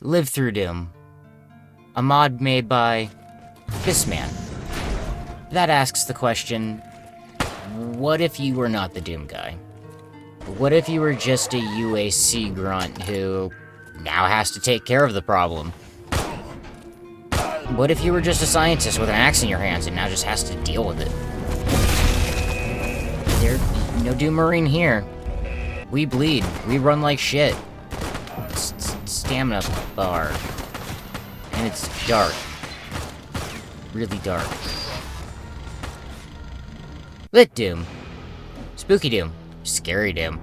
Live Through Doom. A mod made by this man. That asks the question, what if you were not the Doom guy? What if you were just a UAC grunt who now has to take care of the problem? What if you were just a scientist with an axe in your hands and now just has to deal with it? There's no Doom Marine here. We bleed. We run like shit. Stamina bar. And it's dark. Really dark. Lit Doom. Spooky Doom. Scary Doom.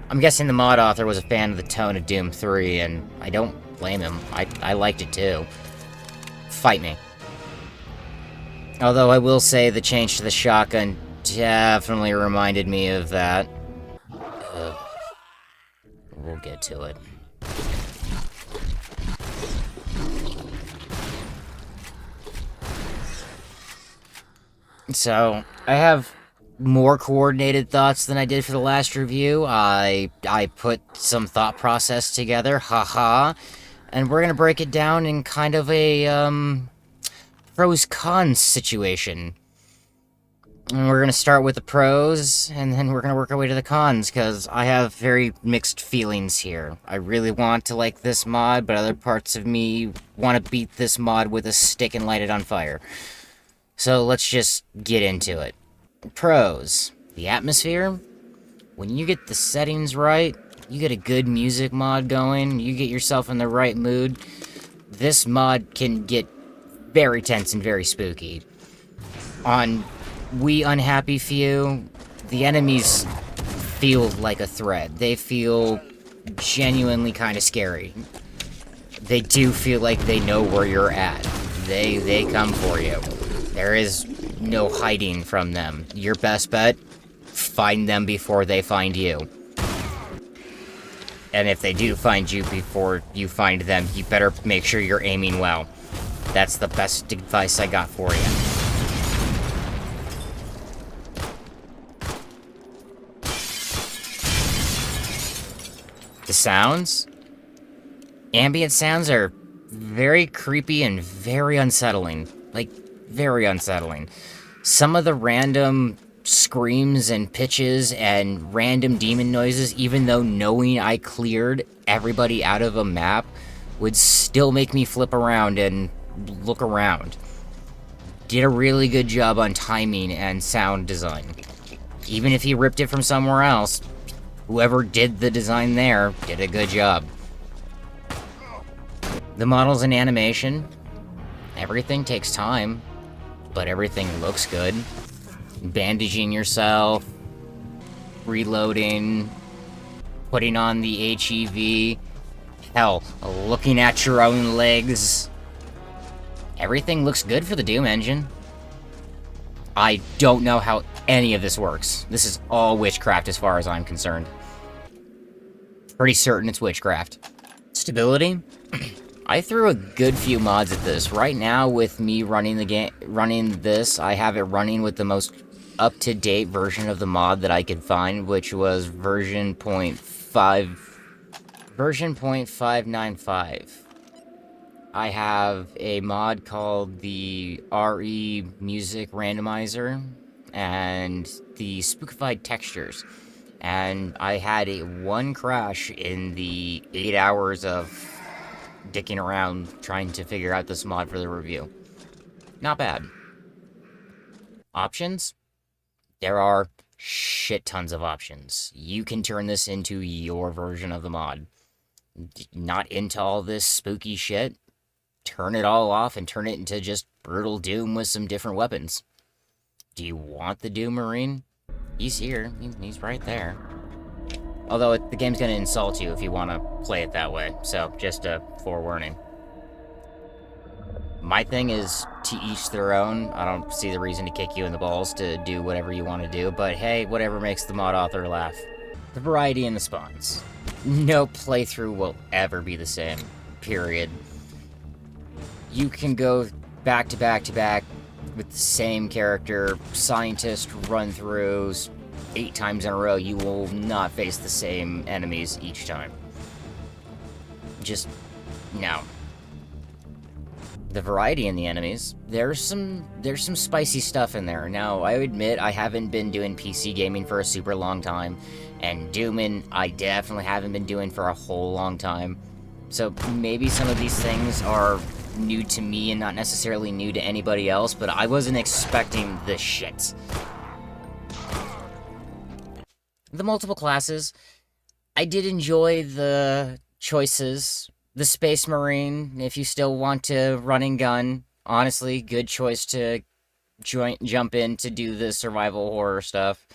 I'm guessing the mod author was a fan of the tone of Doom 3, and I don't blame him. I liked it too. Fight me. Although I will say the change to the shotgun definitely reminded me of that. We'll get to it. So, I have more coordinated thoughts than I did for the last review. I put some thought process together, haha, and we're gonna break it down in kind of a, pros-cons situation. And we're gonna start with the pros, and then we're gonna work our way to the cons, because I have very mixed feelings here. I really want to like this mod, but other parts of me want to beat this mod with a stick and light it on fire. So let's just get into it. Pros. The atmosphere. When you get the settings right, you get a good music mod going, you get yourself in the right mood, this mod can get very tense and very spooky. On We Unhappy Few, the enemies feel like a threat. They feel genuinely kind of scary. They do feel like they know where you're at. They come for you. There is no hiding from them. Your best bet, find them before they find you. And if they do find you before you find them, you better make sure you're aiming well. That's the best advice I got for you. The sounds? Ambient sounds are very creepy and very unsettling. Like, very unsettling. Some of the random screams and pitches and random demon noises, even though knowing I cleared everybody out of a map, would still make me flip around and look around. Did a really good job on timing and sound design. Even if he ripped it from somewhere else, whoever did the design there did a good job. The models and animation, everything takes time, but everything looks good. Bandaging yourself, reloading, putting on the HEV, hell, looking at your own legs. Everything looks good for the Doom engine. I don't know how any of this works. This is all witchcraft as far as I'm concerned. Pretty certain it's witchcraft. Stability? I threw a good few mods at this. Right now, with me running the game, I have it running with the most up-to-date version of the mod that I could find, which was version 0.595. I have a mod called the RE Music Randomizer and the Spookified Textures. And I had one crash in the 8 hours of dicking around trying to figure out this mod for the review. Not bad. Options? There are shit tons of options. You can turn this into your version of the mod. Not into all this spooky shit. Turn it all off and turn it into just brutal Doom with some different weapons. Do you want the Doom Marine? He's here. He's right there. Although the game's gonna insult you if you want to play it that way, so just a forewarning. My thing is to each their own. I don't see the reason to kick you in the balls to do whatever you want to do, but hey, whatever makes the mod author laugh. The variety in the spawns. No playthrough will ever be the same. Period. You can go back to back to back with the same character, scientist run-throughs, 8 times in a row. You will not face the same enemies each time. Just Now, the variety in the enemies, there's some spicy stuff in there. Now, I admit I haven't been doing PC gaming for a super long time, and Doomin' I definitely haven't been doing for a whole long time. So maybe some of these things are new to me and not necessarily new to anybody else, but I wasn't expecting this shit. The multiple classes, I did enjoy the choices. The Space Marine, if you still want to run and gun, honestly, good choice to jump in to do the survival horror stuff.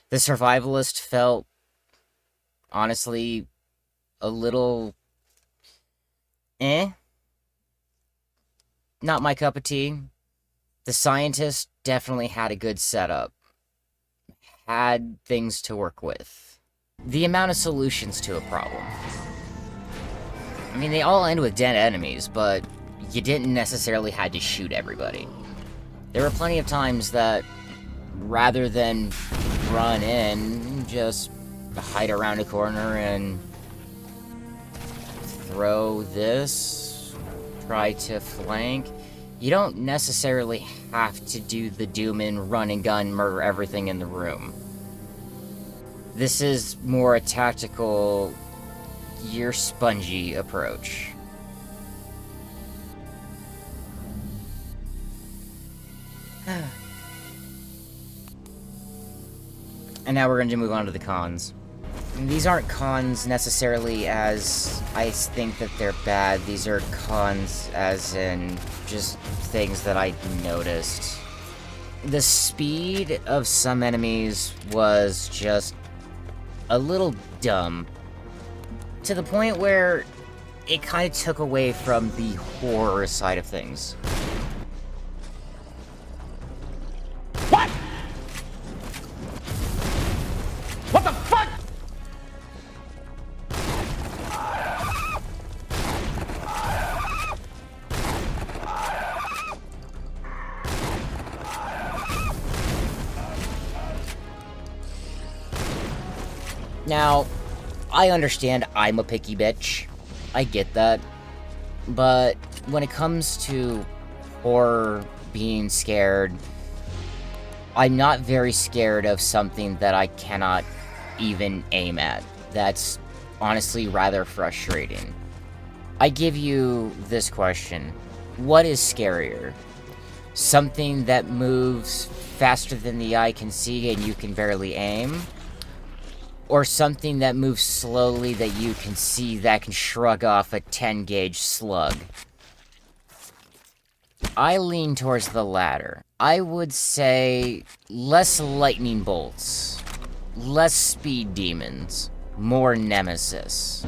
The Survivalist felt, honestly, a little not my cup of tea. The Scientist definitely had a good setup. Had things to work with. The amount of solutions to a problem. I mean, they all end with dead enemies, but you didn't necessarily have to shoot everybody. There were plenty of times that, rather than run in, just hide around a corner and throw this, try to flank. You don't necessarily have to do the doom and run and gun, murder everything in the room. This is more a tactical, you're spongy approach. And now we're going to move on to the cons. And these aren't cons necessarily as I think that they're bad. These are cons as in just things that I noticed. The speed of some enemies was just a little dumb. To the point where it kind of took away from the horror side of things. What? What the fuck? Now, I understand I'm a picky bitch. I get that. But when it comes to horror, being scared, I'm not very scared of something that I cannot even aim at. That's honestly rather frustrating. I give you this question. What is scarier? Something that moves faster than the eye can see and you can barely aim? Or something that moves slowly that you can see that can shrug off a 10-gauge slug? I lean towards the latter. I would say less lightning bolts, less speed demons, more nemesis.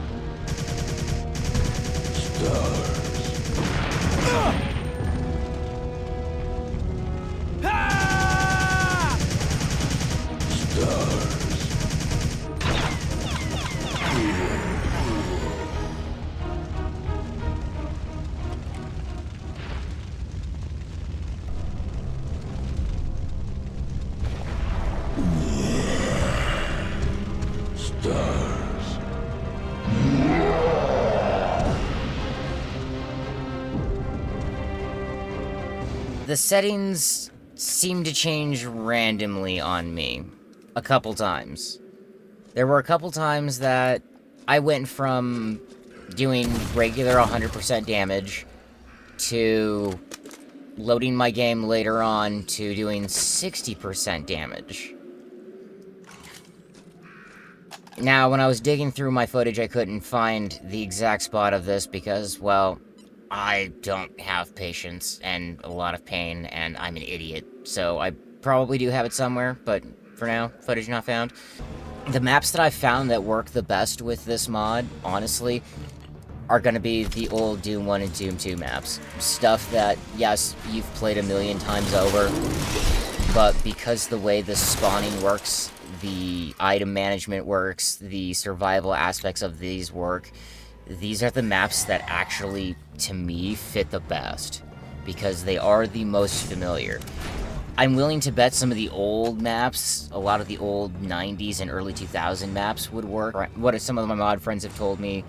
The settings seem to change randomly on me. A couple times. There were a couple times that I went from doing regular 100% damage to loading my game later on to doing 60% damage. Now, when I was digging through my footage, I couldn't find the exact spot of this because, well, I don't have patience and a lot of pain, and I'm an idiot. So I probably do have it somewhere, but for now, footage not found. The maps that I've found that work the best with this mod, honestly, are gonna be the old Doom 1 and Doom 2 maps. Stuff that, yes, you've played a million times over, but because the way the spawning works, the item management works, the survival aspects of these work, these are the maps that actually, to me, fit the best, because they are the most familiar. I'm willing to bet some of the old maps, a lot of the old 90s and early 2000 maps would work. What some of my mod friends have told me,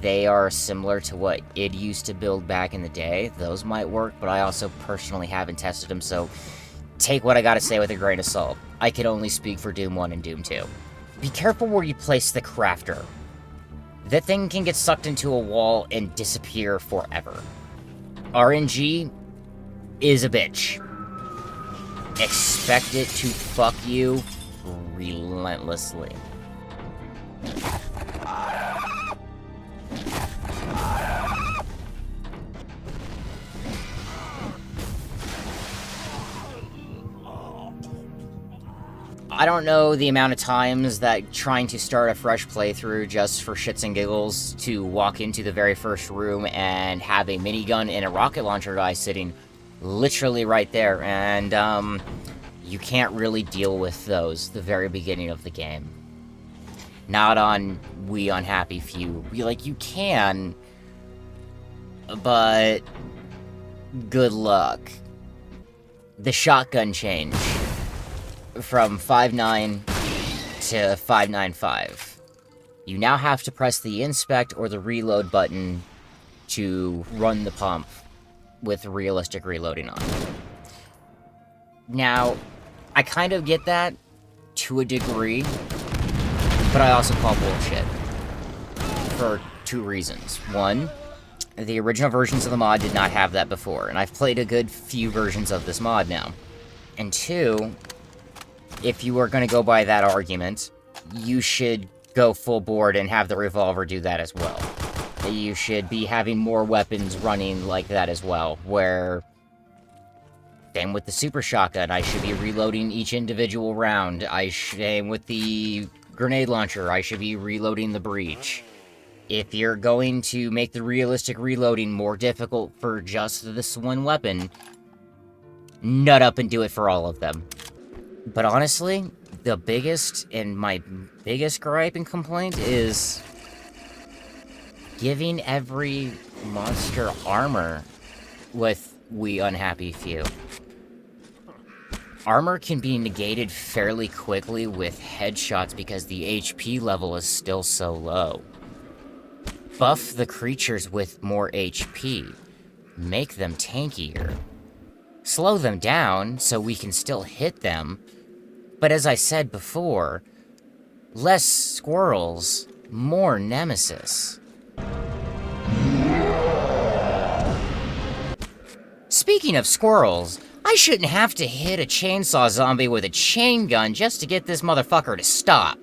they are similar to what id used to build back in the day. Those might work, but I also personally haven't tested them, so take what I gotta say with a grain of salt. I can only speak for Doom 1 and Doom 2. Be careful where you place the crafter. That thing can get sucked into a wall and disappear forever. RNG is a bitch. Expect it to fuck you relentlessly. I don't know the amount of times that trying to start a fresh playthrough just for shits and giggles to walk into the very first room and have a minigun and a rocket launcher guy sitting literally right there, and you can't really deal with those the very beginning of the game. Not on We Unhappy Few. Like, you can, but good luck. The shotgun change from 5.9 to 5.95. You now have to press the inspect or the reload button to run the pump with realistic reloading on. Now, I kind of get that to a degree, but I also call bullshit for two reasons. One, the original versions of the mod did not have that before, and I've played a good few versions of this mod now. And two, if you are going to go by that argument, you should go full board and have the revolver do that as well. You should be having more weapons running like that as well, where, same with the super shotgun, I should be reloading each individual round. Same with the grenade launcher, I should be reloading the breach. If you're going to make the realistic reloading more difficult for just this one weapon, nut up and do it for all of them. But honestly, the biggest and my biggest gripe and complaint is giving every monster armor with We Unhappy Few. Armor can be negated fairly quickly with headshots because the HP level is still so low. Buff the creatures with more HP. Make them tankier. Slow them down so we can still hit them. But as I said before, less squirrels, more nemesis. Speaking of squirrels, I shouldn't have to hit a chainsaw zombie with a chain gun just to get this motherfucker to stop.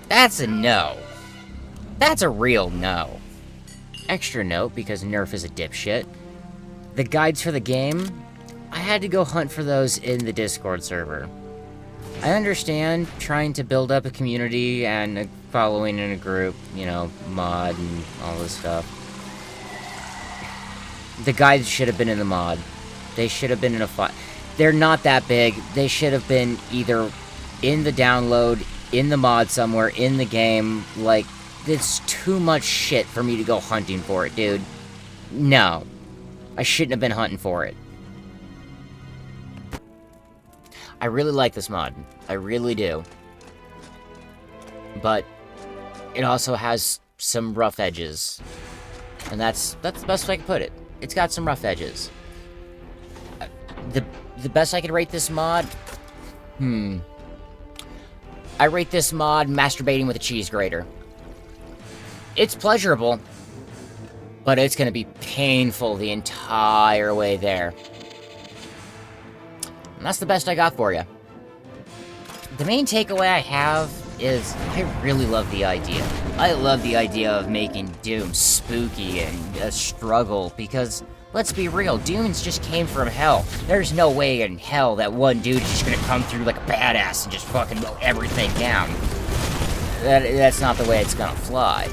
That's a no. That's a real no. Extra note, because Nerf is a dipshit. The guides for the game, I had to go hunt for those in the Discord server. I understand trying to build up a community and a following in a group, you know, mod and all this stuff. The guides should have been in the mod. They should have been in a file. They're not that big. They should have been either in the download, in the mod somewhere, in the game. Like, it's too much shit for me to go hunting for it, dude. No. I shouldn't have been hunting for it. I really like this mod. I really do. But it also has some rough edges. And that's the best way I can put it. It's got some rough edges. The best I could rate this mod? I rate this mod masturbating with a cheese grater. It's pleasurable, but it's gonna be painful the entire way there. And that's the best I got for you. The main takeaway I have is I really love the idea. I love the idea of making Doom spooky and a struggle, because let's be real, Dooms just came from hell. There's no way in hell that one dude is just gonna come through like a badass and just fucking mow everything down. that's not the way it's gonna fly.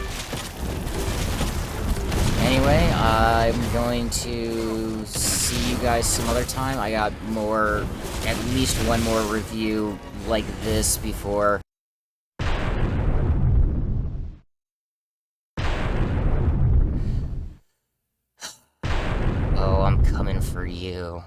Anyway, I'm going to see you guys some other time. I got more, at least one more review like this before. Oh, I'm coming for you.